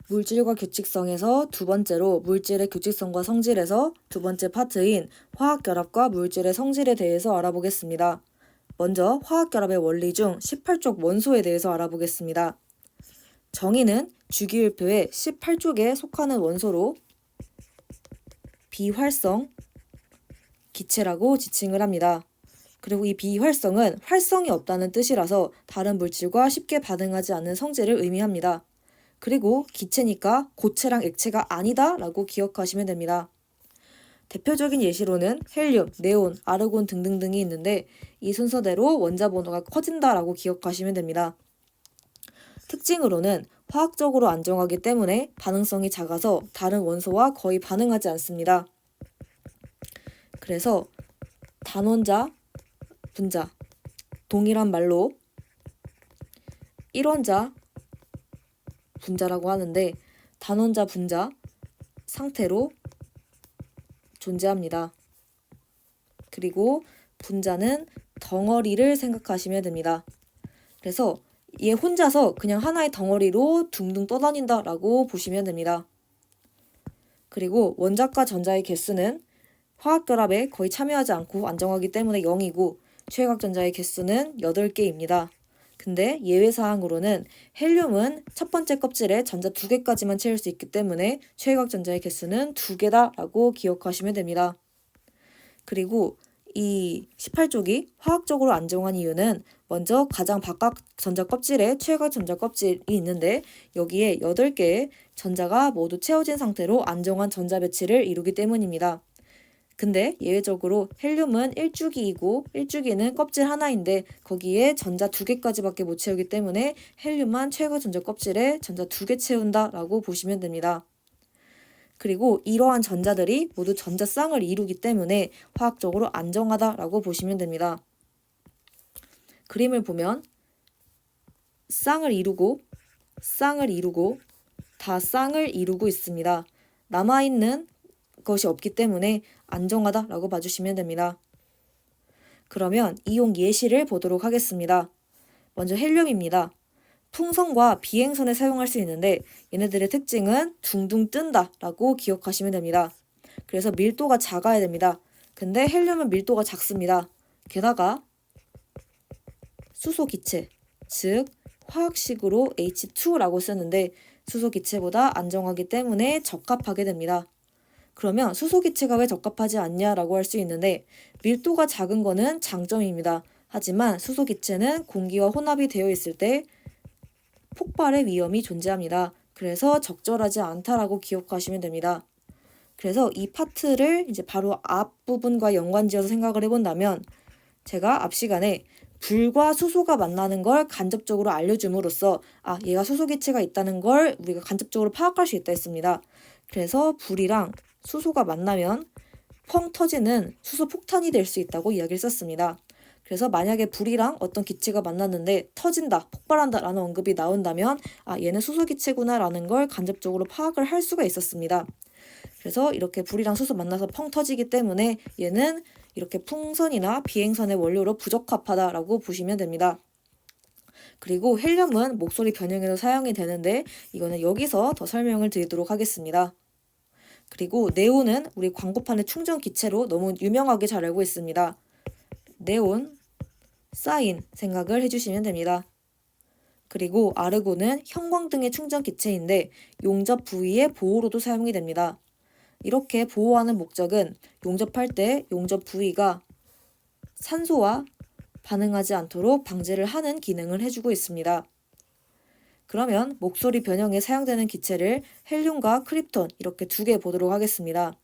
물질과 규칙성에서 두 번째로 물질의 규칙성과 성질에서 두 번째 파트인 화학결합과 물질의 성질에 대해서 알아보겠습니다. 먼저 화학결합의 원리 중 18족 원소에 대해서 알아보겠습니다. 정의는 주기율표의 18족에 속하는 원소로 비활성 기체라고 지칭을 합니다. 그리고 이 비활성은 활성이 없다는 뜻이라서 다른 물질과 쉽게 반응하지 않는 성질을 의미합니다. 그리고 기체니까 고체랑 액체가 아니다 라고 기억하시면 됩니다. 대표적인 예시로는 헬륨, 네온, 아르곤 등등등이 있는데 이 순서대로 원자 번호가 커진다 라고 기억하시면 됩니다. 특징으로는 화학적으로 안정하기 때문에 반응성이 작아서 다른 원소와 거의 반응하지 않습니다. 그래서 단원자, 분자, 동일한 말로 1원자, 분자라고 하는데 단원자, 분자 상태로 존재합니다. 그리고 분자는 덩어리를 생각하시면 됩니다. 그래서 얘 혼자서 그냥 하나의 덩어리로 둥둥 떠다닌다라고 보시면 됩니다. 그리고 원자과 전자의 개수는 화학결합에 거의 참여하지 않고 안정하기 때문에 0이고 최외곽전자의 개수는 8개입니다. 근데 예외사항으로는 헬륨은 첫 번째 껍질에 전자 2개까지만 채울 수 있기 때문에 최외곽전자의 개수는 2개다 라고 기억하시면 됩니다. 그리고 이 18족이 화학적으로 안정한 이유는 먼저 가장 바깥 전자 껍질에 최외곽 전자 껍질이 있는데 여기에 8개의 전자가 모두 채워진 상태로 안정한 전자 배치를 이루기 때문입니다. 근데 예외적으로 헬륨은 1주기이고 1주기는 껍질 하나인데 거기에 전자 2개까지밖에 못 채우기 때문에 헬륨만 최외곽 전자 껍질에 전자 2개 채운다 라고 보시면 됩니다. 그리고 이러한 전자들이 모두 전자쌍을 이루기 때문에 화학적으로 안정하다라고 보시면 됩니다. 그림을 보면 쌍을 이루고 다 쌍을 이루고 있습니다. 남아있는 것이 없기 때문에 안정하다라고 봐주시면 됩니다. 그러면 이용 예시를 보도록 하겠습니다. 먼저 헬륨입니다. 풍선과 비행선에 사용할 수 있는데 얘네들의 특징은 둥둥 뜬다 라고 기억하시면 됩니다. 그래서 밀도가 작아야 됩니다. 근데 헬륨은 밀도가 작습니다. 게다가 수소기체, 즉 화학식으로 H2라고 쓰는데 수소기체보다 안정하기 때문에 적합하게 됩니다. 그러면 수소기체가 왜 적합하지 않냐라고 할 수 있는데 밀도가 작은 거는 장점입니다. 하지만 수소기체는 공기와 혼합이 되어 있을 때 폭발의 위험이 존재합니다. 그래서 적절하지 않다라고 기억하시면 됩니다. 그래서 이 파트를 이제 바로 앞부분과 연관지어서 생각을 해본다면 제가 앞 시간에 불과 수소가 만나는 걸 간접적으로 알려줌으로써 얘가 수소기체가 있다는 걸 우리가 간접적으로 파악할 수 있다 했습니다. 그래서 불이랑 수소가 만나면 펑 터지는 수소 폭탄이 될 수 있다고 이야기를 썼습니다. 그래서 만약에 불이랑 어떤 기체가 만났는데 터진다, 폭발한다 라는 언급이 나온다면 얘는 수소기체구나 라는 걸 간접적으로 파악을 할 수가 있었습니다. 그래서 이렇게 불이랑 수소 만나서 펑 터지기 때문에 얘는 이렇게 풍선이나 비행선의 원료로 부적합하다라고 보시면 됩니다. 그리고 헬륨은 목소리 변형에도 사용이 되는데 이거는 여기서 더 설명을 드리도록 하겠습니다. 그리고 네온은 우리 광고판의 충전 기체로 너무 유명하게 잘 알고 있습니다. 네온, 사인 생각을 해주시면 됩니다. 그리고 아르곤은 형광등의 충전 기체인데 용접 부위의 보호로도 사용이 됩니다. 이렇게 보호하는 목적은 용접할 때 용접 부위가 산소와 반응하지 않도록 방지를 하는 기능을 해주고 있습니다. 그러면 목소리 변형에 사용되는 기체를 헬륨과 크립톤 이렇게 2개 보도록 하겠습니다.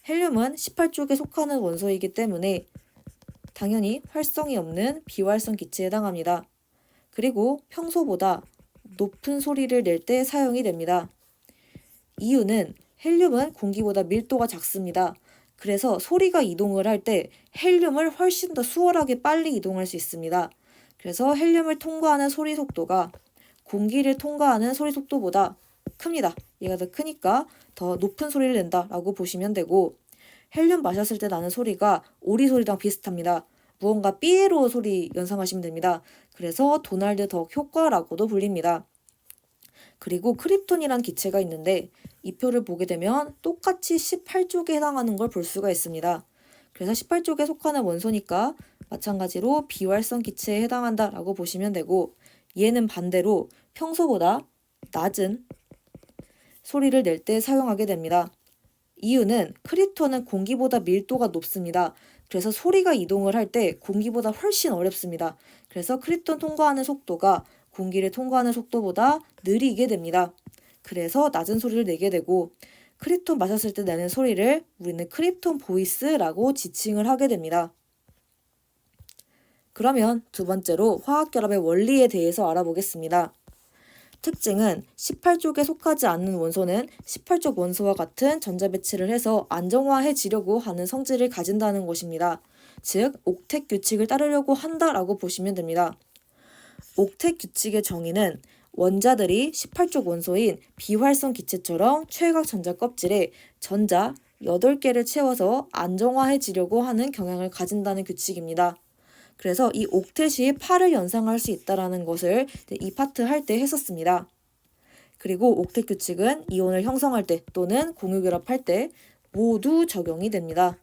헬륨은 18족에 속하는 원소이기 때문에 당연히 활성이 없는 비활성 기체에 해당합니다. 그리고 평소보다 높은 소리를 낼 때 사용이 됩니다. 이유는 헬륨은 공기보다 밀도가 작습니다. 그래서 소리가 이동을 할 때 헬륨을 훨씬 더 수월하게 빨리 이동할 수 있습니다. 그래서 헬륨을 통과하는 소리 속도가 공기를 통과하는 소리 속도보다 큽니다. 얘가 더 크니까 더 높은 소리를 낸다라고 보시면 되고 헬륨 마셨을 때 나는 소리가 오리 소리랑 비슷합니다. 무언가 삐에로 소리 연상하시면 됩니다. 그래서 도날드 덕 효과라고도 불립니다. 그리고 크립톤이란 기체가 있는데 이 표를 보게 되면 똑같이 18쪽에 해당하는 걸 볼 수가 있습니다. 그래서 18쪽에 속하는 원소니까 마찬가지로 비활성 기체에 해당한다라고 보시면 되고, 얘는 반대로 평소보다 낮은 소리를 낼 때 사용하게 됩니다. 이유는 크립톤은 공기보다 밀도가 높습니다. 그래서 소리가 이동을 할 때 공기보다 훨씬 어렵습니다. 그래서 크립톤 통과하는 속도가 공기를 통과하는 속도보다 느리게 됩니다. 그래서 낮은 소리를 내게 되고, 크립톤 마셨을 때 내는 소리를 우리는 크립톤 보이스라고 지칭을 하게 됩니다. 그러면 두 번째로 화학결합의 원리에 대해서 알아보겠습니다. 특징은 18쪽에 속하지 않는 원소는 18쪽 원소와 같은 전자 배치를 해서 안정화해지려고 하는 성질을 가진다는 것입니다. 즉, 옥텟 규칙을 따르려고 한다라고 보시면 됩니다. 옥텟 규칙의 정의는 원자들이 18쪽 원소인 비활성 기체처럼 최각 전자 껍질에 전자 8개를 채워서 안정화해지려고 하는 경향을 가진다는 규칙입니다. 그래서 이 옥텟이 8을 연상할 수 있다는 것을 이 파트 할 때 했었습니다. 그리고 옥텟 규칙은 이온을 형성할 때 또는 공유결합할 때 모두 적용이 됩니다.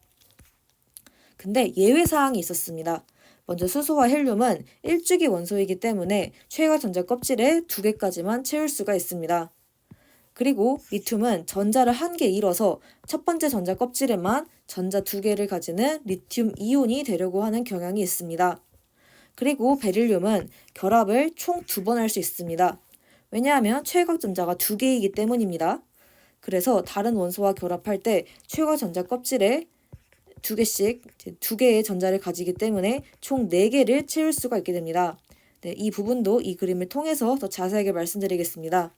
근데 예외사항이 있었습니다. 먼저 수소와 헬륨은 일주기 원소이기 때문에 최각 전자 껍질에 2개까지만 채울 수가 있습니다. 그리고 리튬은 전자를 1개 잃어서 첫 번째 전자 껍질에만 전자 2개를 가지는 리튬 이온이 되려고 하는 경향이 있습니다. 그리고 베릴륨은 결합을 총 2번 할 수 있습니다. 왜냐하면 최각 전자가 2개이기 때문입니다. 그래서 다른 원소와 결합할 때 최각 전자 껍질에 2개씩 2개의 전자를 가지기 때문에 총 4개를 채울 수가 있게 됩니다. 네, 이 부분도 이 그림을 통해서 더 자세하게 말씀드리겠습니다.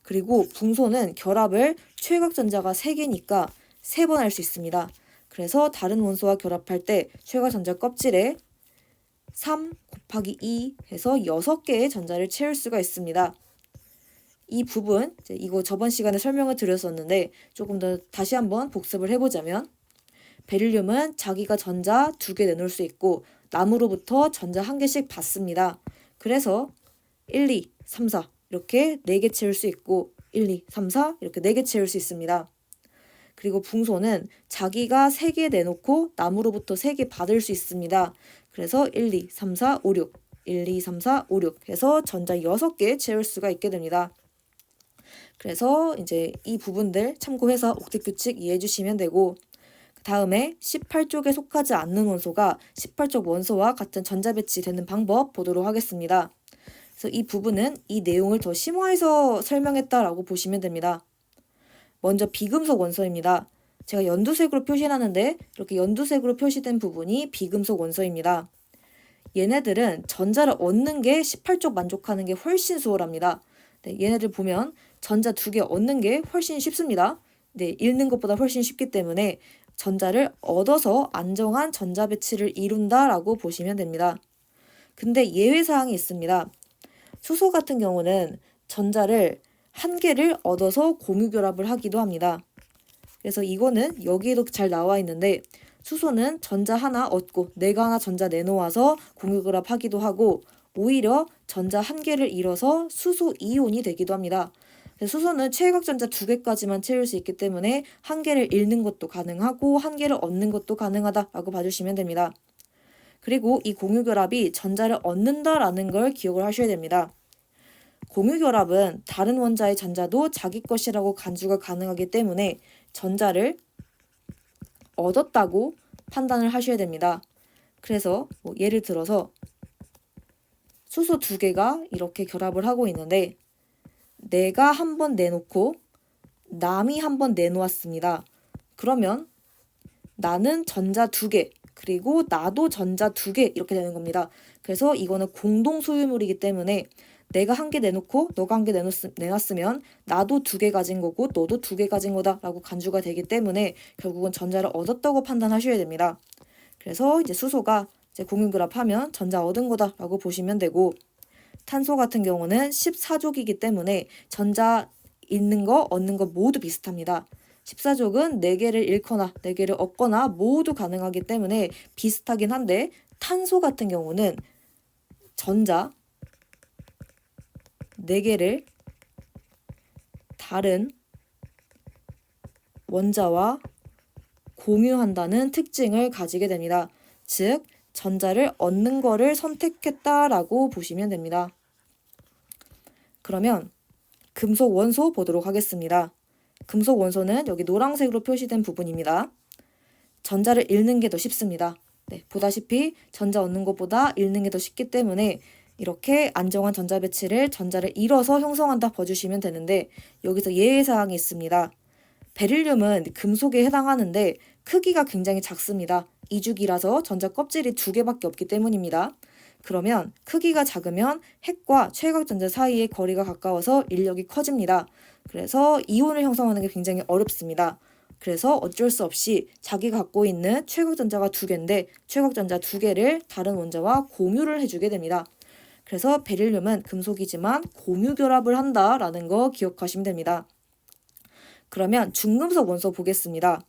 그리고 붕소는 결합을 최각 전자가 3개니까 3번 할 수 있습니다. 그래서 다른 원소와 결합할 때 최각 전자 껍질에 3 곱하기 2 해서 6개의 전자를 채울 수가 있습니다. 이 부분, 이거 저번 시간에 설명을 드렸었는데 조금 더 다시 한번 복습을 해보자면, 베릴륨은 자기가 전자 2개 내놓을 수 있고 남으로부터 전자 1개씩 받습니다. 그래서 1, 2, 3, 4 이렇게 4개 채울 수 있고 1, 2, 3, 4 이렇게 4개 채울 수 있습니다. 그리고 붕소는 자기가 3개 내놓고 남으로부터 3개 받을 수 있습니다. 그래서 1, 2, 3, 4, 5, 6 1, 2, 3, 4, 5, 6 해서 전자 6개 채울 수가 있게 됩니다. 그래서 이제 이 부분들 참고해서 옥텟 규칙 이해해 주시면 되고, 다음에 18쪽에 속하지 않는 원소가 18쪽 원소와 같은 전자 배치되는 방법 보도록 하겠습니다. 그래서 이 부분은 이 내용을 더 심화해서 설명했다라고 보시면 됩니다. 먼저 비금속 원소입니다. 제가 연두색으로 표시하는데 이렇게 연두색으로 표시된 부분이 비금속 원소입니다. 얘네들은 전자를 얻는 게 18쪽 만족하는 게 훨씬 수월합니다. 네, 얘네들 보면 전자 2개 얻는 게 훨씬 쉽습니다. 네, 잃는 것보다 훨씬 쉽기 때문에 전자를 얻어서 안정한 전자 배치를 이룬다라고 보시면 됩니다. 근데 예외사항이 있습니다. 수소 같은 경우는 전자를 1개를 얻어서 공유결합을 하기도 합니다. 그래서 이거는 여기에도 잘 나와 있는데, 수소는 전자 하나 얻고 내가 하나 전자 내놓아서 공유결합하기도 하고, 오히려 전자 1개를 잃어서 수소 이온이 되기도 합니다. 수소는 최각 전자 2개까지만 채울 수 있기 때문에 1개를 잃는 것도 가능하고 1개를 얻는 것도 가능하다라고 봐주시면 됩니다. 그리고 이 공유결합이 전자를 얻는다라는 걸 기억을 하셔야 됩니다. 공유결합은 다른 원자의 전자도 자기 것이라고 간주가 가능하기 때문에 전자를 얻었다고 판단을 하셔야 됩니다. 그래서 예를 들어서 수소 2개가 이렇게 결합을 하고 있는데, 내가 한 번 내놓고 남이 한 번 내놓았습니다. 그러면 나는 전자 2개, 그리고 나도 전자 2개 이렇게 되는 겁니다. 그래서 이거는 공동 소유물이기 때문에 내가 1개 내놓고 너가 1개 내놨으면 나도 2개 가진 거고 너도 2개 가진 거다라고 간주가 되기 때문에 결국은 전자를 얻었다고 판단하셔야 됩니다. 그래서 이제 수소가 이제 공유결합하면 전자 얻은 거다라고 보시면 되고, 탄소 같은 경우는 14족이기 때문에 전자 잃는 거 얻는 거 모두 비슷합니다. 14족은 4개를 잃거나 4개를 얻거나 모두 가능하기 때문에 비슷하긴 한데, 탄소 같은 경우는 전자 4개를 다른 원자와 공유한다는 특징을 가지게 됩니다. 즉, 전자를 얻는 거를 선택했다라고 보시면 됩니다. 그러면 금속 원소 보도록 하겠습니다. 금속 원소는 여기 노란색으로 표시된 부분입니다. 전자를 잃는 게 더 쉽습니다. 네, 보다시피 전자 얻는 것보다 잃는 게 더 쉽기 때문에 이렇게 안정한 전자 배치를 전자를 잃어서 형성한다 봐주시면 되는데, 여기서 예외사항이 있습니다. 베릴륨은 금속에 해당하는데 크기가 굉장히 작습니다. 이주기라서 전자 껍질이 2개밖에 없기 때문입니다. 그러면 크기가 작으면 핵과 최각전자 사이의 거리가 가까워서 인력이 커집니다. 그래서 이온을 형성하는 게 굉장히 어렵습니다. 그래서 어쩔 수 없이 자기가 갖고 있는 최각전자가 2개인데 최각전자 2개를 다른 원자와 공유를 해주게 됩니다. 그래서 베릴륨은 금속이지만 공유 결합을 한다라는 거 기억하시면 됩니다. 그러면 중금속 원소 보겠습니다.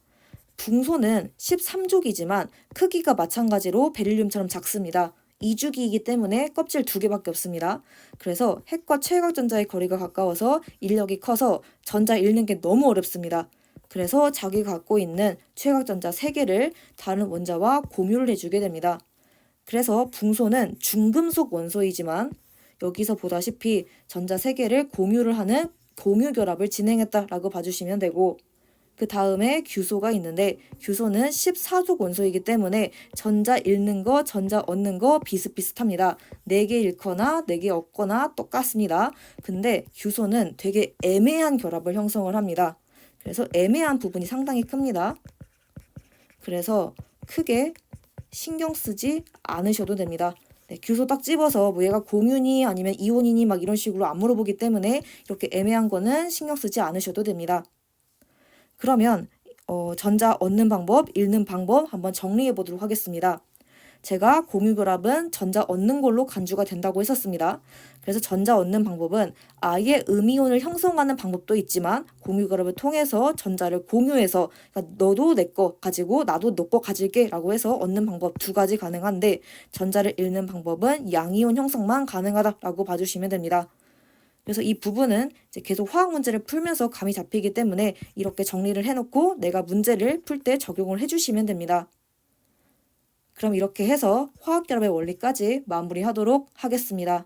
붕소는 13족이지만 크기가 마찬가지로 베릴륨처럼 작습니다. 2주기이기 때문에 껍질 2개밖에 없습니다. 그래서 핵과 최각전자의 거리가 가까워서 인력이 커서 전자 잃는 게 너무 어렵습니다. 그래서 자기가 갖고 있는 최각전자 3개를 다른 원자와 공유를 해주게 됩니다. 그래서 붕소는 중금속 원소이지만 여기서 보다시피 전자 3개를 공유를 하는 공유 결합을 진행했다라고 봐주시면 되고, 그 다음에 규소가 있는데 규소는 14족 원소이기 때문에 전자 잃는 거, 전자 얻는 거 비슷비슷합니다. 4개 잃거나 4개 얻거나 똑같습니다. 근데 규소는 되게 애매한 결합을 형성을 합니다. 그래서 애매한 부분이 상당히 큽니다. 그래서 크게 신경 쓰지 않으셔도 됩니다. 네, 규소 딱 집어서 뭐 얘가 공유니 아니면 이온이니 막 이런 식으로 안 물어보기 때문에 이렇게 애매한 거는 신경 쓰지 않으셔도 됩니다. 그러면 전자 얻는 방법, 잃는 방법 한번 정리해 보도록 하겠습니다. 제가 공유 결합은 전자 얻는 걸로 간주가 된다고 했었습니다. 그래서 전자 얻는 방법은 아예 음이온을 형성하는 방법도 있지만 공유 결합을 통해서 전자를 공유해서, 그러니까 너도 내 거 가지고 나도 너 거 가질게 라고 해서 얻는 방법 2가지 가능한데, 전자를 잃는 방법은 양이온 형성만 가능하다라고 봐주시면 됩니다. 그래서 이 부분은 이제 계속 화학 문제를 풀면서 감이 잡히기 때문에 이렇게 정리를 해놓고 내가 문제를 풀 때 적용을 해주시면 됩니다. 그럼 이렇게 해서 화학결합의 원리까지 마무리하도록 하겠습니다.